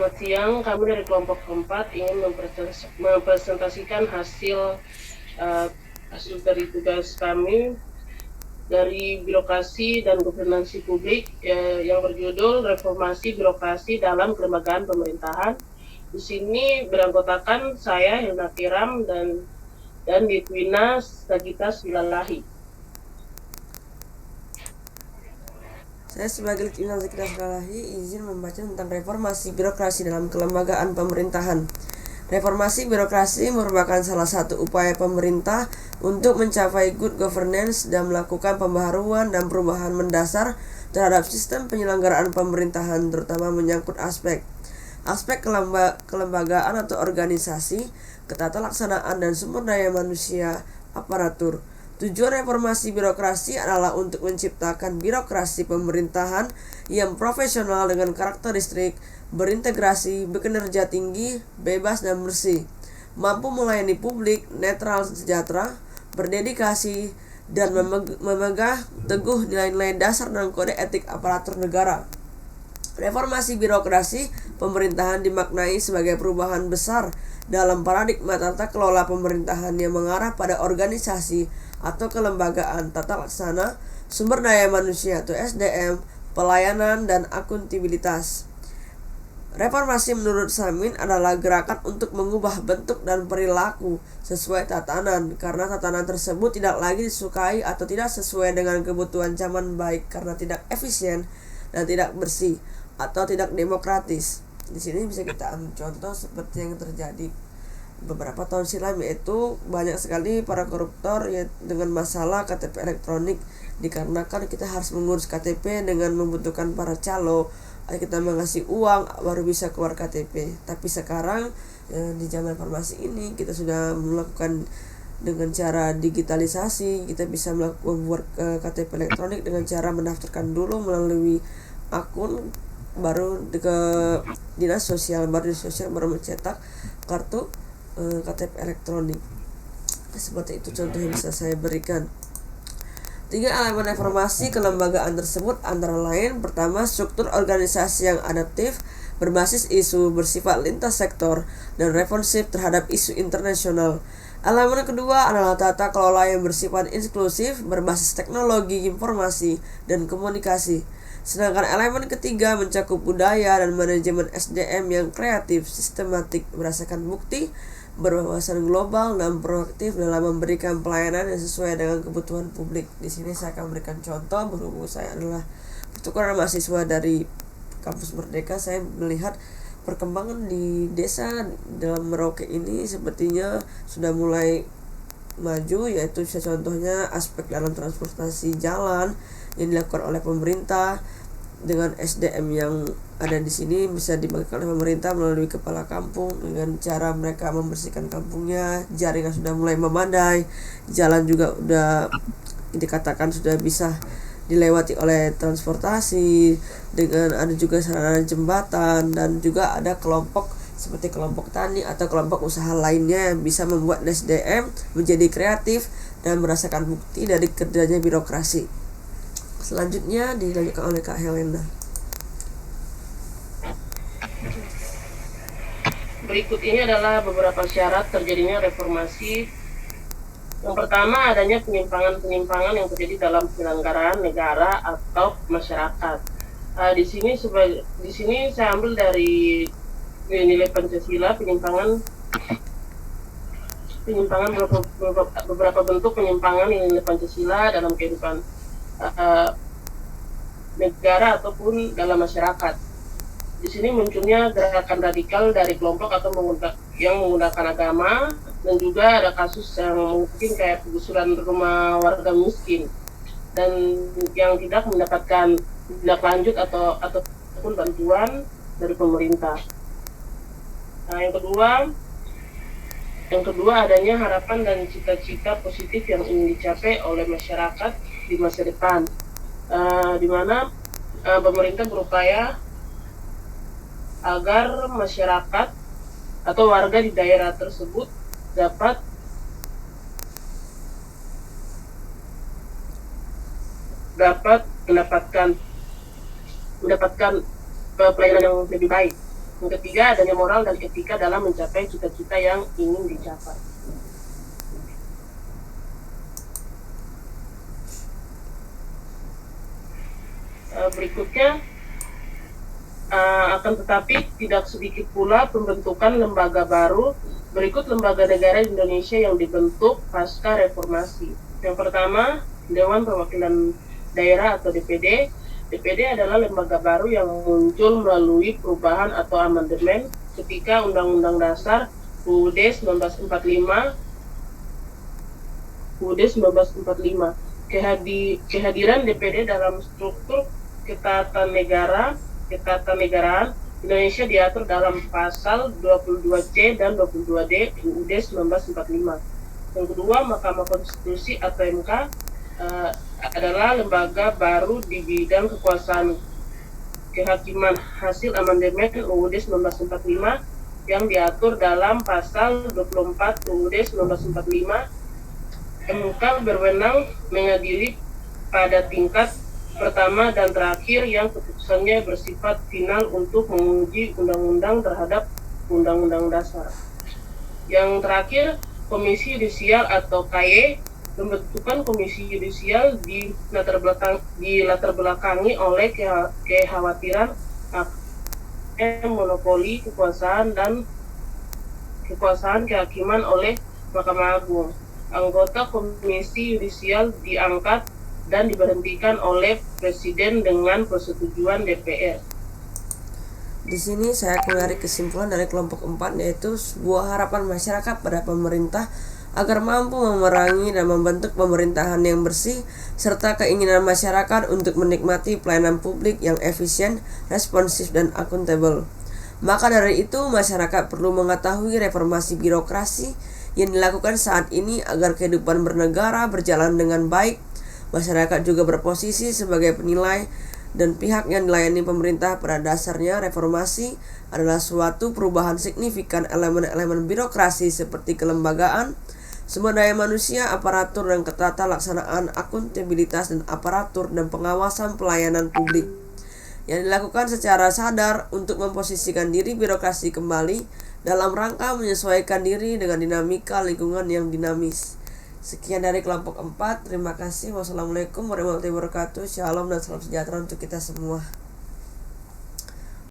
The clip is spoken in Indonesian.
Selamat siang, kami dari kelompok keempat ingin mempresentasikan hasil dari tugas kami dari birokrasi dan governansi publik yang berjudul Reformasi Birokrasi dalam Kelembagaan Pemerintahan. Di sini beranggotakan saya Hilna Kiram dan Ditwina Sagita Silalahi. Saya sebagai Litbina Zakira Sekalahi izin membaca tentang reformasi birokrasi dalam kelembagaan pemerintahan. Reformasi birokrasi merupakan salah satu upaya pemerintah untuk mencapai good governance dan melakukan pembaharuan dan perubahan mendasar terhadap sistem penyelenggaraan pemerintahan, terutama menyangkut aspek kelembagaan atau organisasi, ketata laksanaan dan sumber daya manusia, aparatur. Tujuan reformasi birokrasi adalah untuk menciptakan birokrasi pemerintahan yang profesional dengan karakteristik berintegrasi, bekinerja tinggi, bebas dan bersih, mampu melayani publik, netral sejahtera, berdedikasi, dan memegang teguh nilai-nilai dasar dan kode etik aparatur negara. Reformasi birokrasi pemerintahan dimaknai sebagai perubahan besar dalam paradigma tata kelola pemerintahan yang mengarah pada organisasi atau kelembagaan, tata laksana, sumber daya manusia atau SDM, pelayanan, dan akuntabilitas. Reformasi menurut Samin adalah gerakan untuk mengubah bentuk dan perilaku sesuai tatanan, karena tatanan tersebut tidak lagi disukai atau tidak sesuai dengan kebutuhan zaman, baik karena tidak efisien dan tidak bersih atau tidak demokratis. Di sini bisa kita ambil contoh seperti yang terjadi beberapa tahun silam, yaitu banyak sekali para koruptor ya, dengan masalah KTP elektronik, dikarenakan kita harus mengurus KTP dengan membutuhkan para calo, kita mengasih uang baru bisa keluar KTP. Tapi sekarang di zaman informasi ini kita sudah melakukan dengan cara digitalisasi, kita bisa membuat KTP elektronik dengan cara mendaftarkan dulu melalui akun, baru ke dinas sosial, baru mencetak kartu KTP elektronik. Seperti itu contoh yang bisa saya berikan. 3 elemen reformasi kelembagaan tersebut antara lain: pertama, struktur organisasi yang adaptif, berbasis isu, bersifat lintas sektor, dan responsif terhadap isu internasional. Elemen kedua adalah tata kelola yang bersifat inklusif, berbasis teknologi informasi dan komunikasi. Sedangkan elemen ketiga mencakup budaya dan manajemen SDM yang kreatif, sistematik, berdasarkan bukti, berwawasan global, dan proaktif dalam memberikan pelayanan yang sesuai dengan kebutuhan publik. Di sini saya akan memberikan contoh, berhubung saya adalah pertukaran mahasiswa dari kampus Merdeka. Saya melihat perkembangan di desa dalam Merauke ini sepertinya sudah mulai maju, yaitu contohnya aspek dalam transportasi jalan yang dilakukan oleh pemerintah dengan SDM yang ada di sini bisa dibagikan oleh pemerintah melalui kepala kampung dengan cara mereka membersihkan kampungnya. Jaringan sudah mulai memadai, jalan juga udah dikatakan sudah bisa dilewati oleh transportasi, dengan ada juga sarana jembatan, dan juga ada kelompok seperti kelompok tani atau kelompok usaha lainnya yang bisa membuat SDM menjadi kreatif dan merasakan bukti dari kerjanya birokrasi. Selanjutnya dilanjutkan oleh Kak Helena. Berikut ini adalah beberapa syarat terjadinya reformasi. Yang pertama, adanya penyimpangan-penyimpangan yang terjadi dalam penyelenggaraan negara atau masyarakat. Di sini saya ambil dari nilai Pancasila, beberapa bentuk penyimpangan nilai Pancasila dalam kehidupan negara ataupun dalam masyarakat. Di sini munculnya gerakan radikal dari kelompok atau yang menggunakan agama, dan juga ada kasus yang mungkin kayak penggusuran rumah warga miskin dan yang tidak mendapatkan tindak lanjut ataupun bantuan dari pemerintah. Nah, yang kedua adanya harapan dan cita-cita positif yang ingin dicapai oleh masyarakat di masa depan, di mana pemerintah berupaya agar masyarakat atau warga di daerah tersebut dapat mendapatkan pelayanan yang lebih baik. Yang ketiga, adanya moral dan etika dalam mencapai cita-cita yang ingin dicapai. Berikutnya, akan tetapi tidak sedikit pula pembentukan lembaga baru berikut lembaga negara di Indonesia yang dibentuk pasca reformasi. Yang pertama, Dewan Perwakilan Daerah atau DPD. DPD adalah lembaga baru yang muncul melalui perubahan atau amandemen ketika Undang-Undang Dasar UUD 1945 Kehadiran DPD dalam struktur ketatanegaraan Indonesia diatur dalam pasal 22C dan 22D UUD 1945. Yang kedua, Mahkamah Konstitusi atau MK adalah lembaga baru di bidang kekuasaan kehakiman hasil amandemen UUD 1945 yang diatur dalam pasal 24 UUD 1945. MK berwenang mengadili pada tingkat pertama dan terakhir yang keputusannya bersifat final untuk menguji undang-undang terhadap undang-undang dasar. Yang terakhir, Komisi Yudisial atau KY. Pembentukan Komisi Yudisial dilatar belakangi oleh kekhawatiran akan monopoli kekuasaan kehakiman oleh Mahkamah Agung. Anggota Komisi Yudisial diangkat dan diberhentikan oleh Presiden dengan persetujuan DPR. Di sini saya menarik kesimpulan dari kelompok 4, yaitu sebuah harapan masyarakat pada pemerintah agar mampu memerangi dan membentuk pemerintahan yang bersih, serta keinginan masyarakat untuk menikmati pelayanan publik yang efisien, responsif, dan akuntabel. Maka dari itu, masyarakat perlu mengetahui reformasi birokrasi yang dilakukan saat ini agar kehidupan bernegara berjalan dengan baik. Masyarakat juga berposisi sebagai penilai dan pihak yang dilayani pemerintah. Pada dasarnya, reformasi adalah suatu perubahan signifikan elemen-elemen birokrasi seperti kelembagaan, sumber daya manusia, aparatur dan ketata laksanaan, akuntabilitas dan aparatur dan pengawasan pelayanan publik yang dilakukan secara sadar untuk memposisikan diri birokrasi kembali dalam rangka menyesuaikan diri dengan dinamika lingkungan yang dinamis. Sekian dari kelompok 4. Terima kasih. Wassalamualaikum warahmatullahi wabarakatuh. Shalom dan salam sejahtera untuk kita semua.